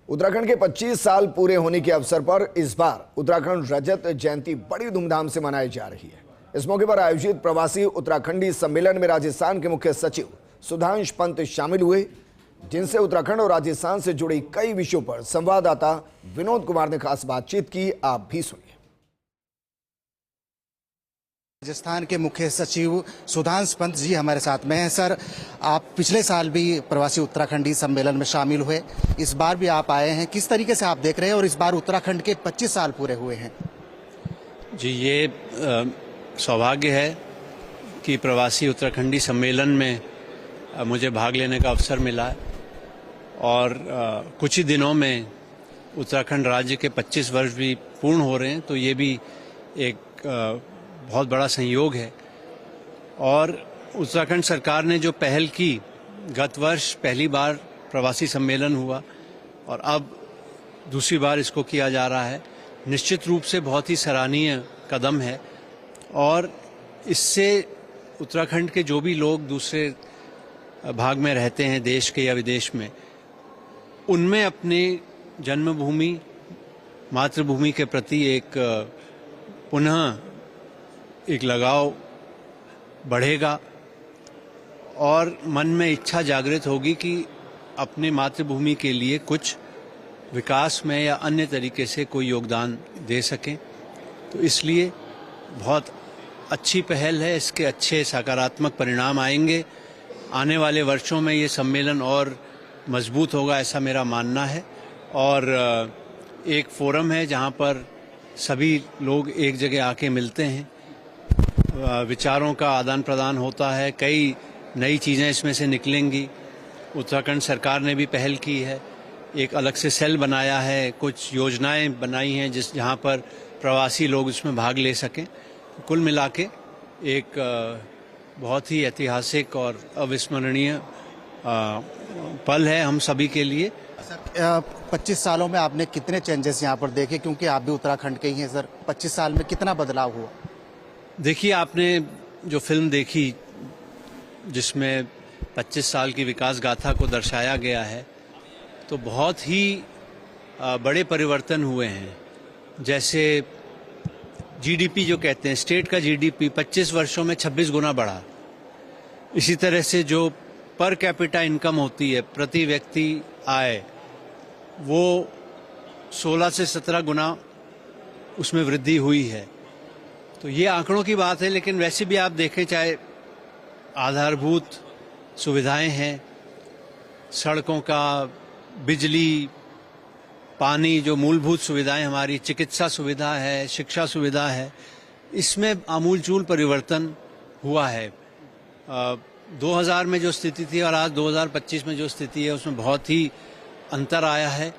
उत्तराखंड के 25 साल पूरे होने के अवसर पर इस बार उत्तराखंड रजत जयंती बड़ी धूमधाम से मनाई जा रही है। इस मौके पर आयोजित प्रवासी उत्तराखंडी सम्मेलन में राजस्थान के मुख्य सचिव सुधांश पंत शामिल हुए, जिनसे उत्तराखंड और राजस्थान से जुड़े कई विषयों पर संवाददाता विनोद कुमार ने खास बातचीत की। आप भी सुनिए। राजस्थान के मुख्य सचिव सुधांश पंत जी हमारे साथ में हैं। सर, आप पिछले साल भी प्रवासी उत्तराखंडी सम्मेलन में शामिल हुए, इस बार भी आप आए हैं, किस तरीके से आप देख रहे हैं और इस बार उत्तराखंड के 25 साल पूरे हुए हैं? जी, ये सौभाग्य है कि प्रवासी उत्तराखंडी सम्मेलन में मुझे भाग लेने का अवसर मिला है और कुछ ही दिनों में उत्तराखंड राज्य के 25 वर्ष भी पूर्ण हो रहे हैं, तो ये भी एक बहुत बड़ा संयोग है। और उत्तराखंड सरकार ने जो पहल की, गत वर्ष पहली बार प्रवासी सम्मेलन हुआ और अब दूसरी बार इसको किया जा रहा है, निश्चित रूप से बहुत ही सराहनीय कदम है। और इससे उत्तराखंड के जो भी लोग दूसरे भाग में रहते हैं देश के या विदेश में, उनमें अपनी जन्मभूमि, मातृभूमि के प्रति एक पुनः एक लगाव बढ़ेगा और मन में इच्छा जागृत होगी कि अपने मातृभूमि के लिए कुछ विकास में या अन्य तरीके से कोई योगदान दे सकें। तो इसलिए बहुत अच्छी पहल है, इसके अच्छे सकारात्मक परिणाम आएंगे। आने वाले वर्षों में ये सम्मेलन और मजबूत होगा, ऐसा मेरा मानना है। और एक फोरम है जहां पर सभी लोग एक जगह आके मिलते हैं, विचारों का आदान प्रदान होता है, कई नई चीज़ें इसमें से निकलेंगी। उत्तराखंड सरकार ने भी पहल की है, एक अलग से सेल बनाया है, कुछ योजनाएं बनाई हैं जहां पर प्रवासी लोग इसमें भाग ले सकें। कुल मिला के एक बहुत ही ऐतिहासिक और अविस्मरणीय पल है हम सभी के लिए। सर, 25 सालों में आपने कितने चेंजेस यहाँ पर देखे, क्योंकि आप भी उत्तराखंड के ही हैं सर? 25 साल में कितना बदलाव हुआ? देखिए, आपने जो फिल्म देखी जिसमें 25 साल की विकास गाथा को दर्शाया गया है, तो बहुत ही बड़े परिवर्तन हुए हैं। जैसे जीडीपी जो कहते हैं, स्टेट का जीडीपी 25 वर्षों में 26 गुना बढ़ा। इसी तरह से जो पर कैपिटा इनकम होती है, प्रति व्यक्ति आय, वो 16 से 17 गुना उसमें वृद्धि हुई है। तो ये आंकड़ों की बात है, लेकिन वैसे भी आप देखें, चाहे आधारभूत सुविधाएं हैं, सड़कों का, बिजली, पानी, जो मूलभूत सुविधाएं हमारी, चिकित्सा सुविधा है, शिक्षा सुविधा है, इसमें आमूलचूल परिवर्तन हुआ है। 2000 में जो स्थिति थी और आज 2025 में जो स्थिति है, उसमें बहुत ही अंतर आया है।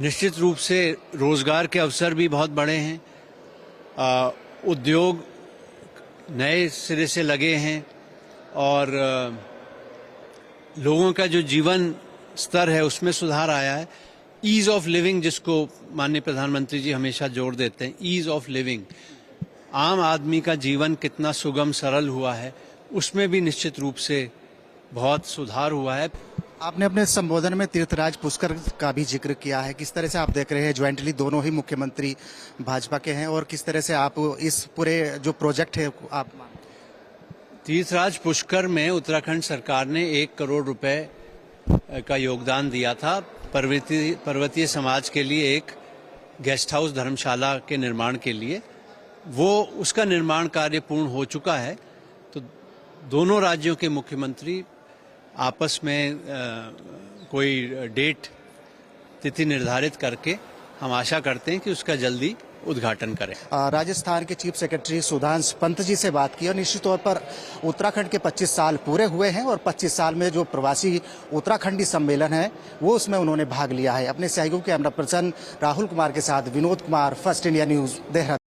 निश्चित रूप से रोजगार के अवसर भी बहुत बढ़े हैं, उद्योग नए सिरे से लगे हैं और लोगों का जो जीवन स्तर है उसमें सुधार आया है। ईज ऑफ लिविंग, जिसको माननीय प्रधानमंत्री जी हमेशा जोर देते हैं, ईज ऑफ लिविंग, आम आदमी का जीवन कितना सुगम सरल हुआ है, उसमें भी निश्चित रूप से बहुत सुधार हुआ है। आपने अपने संबोधन में तीर्थराज पुष्कर का भी जिक्र किया है, किस तरह से आप देख रहे हैं? ज्वाइंटली दोनों ही मुख्यमंत्री भाजपा के हैं, और किस तरह से आप इस पूरे जो प्रोजेक्ट है आप? तीर्थराज पुष्कर में उत्तराखंड सरकार ने 1 करोड़ रुपए का योगदान दिया था पर्वतीय समाज के लिए, एक गेस्ट हाउस धर्मशाला के निर्माण के लिए। वो उसका निर्माण कार्य पूर्ण हो चुका है। तो दोनों राज्यों के मुख्यमंत्री आपस में कोई डेट, तिथि निर्धारित करके हम आशा करते हैं कि उसका जल्दी उद्घाटन करें। राजस्थान के चीफ सेक्रेटरी सुधांश पंत जी से बात की, और निश्चित तौर पर उत्तराखंड के 25 साल पूरे हुए हैं और 25 साल में जो प्रवासी उत्तराखंडी सम्मेलन है वो उसमें उन्होंने भाग लिया है। अपने सहयोगी कैमरा पर्सन राहुल कुमार के साथ Vinod Kumar, first India news, Dehradun.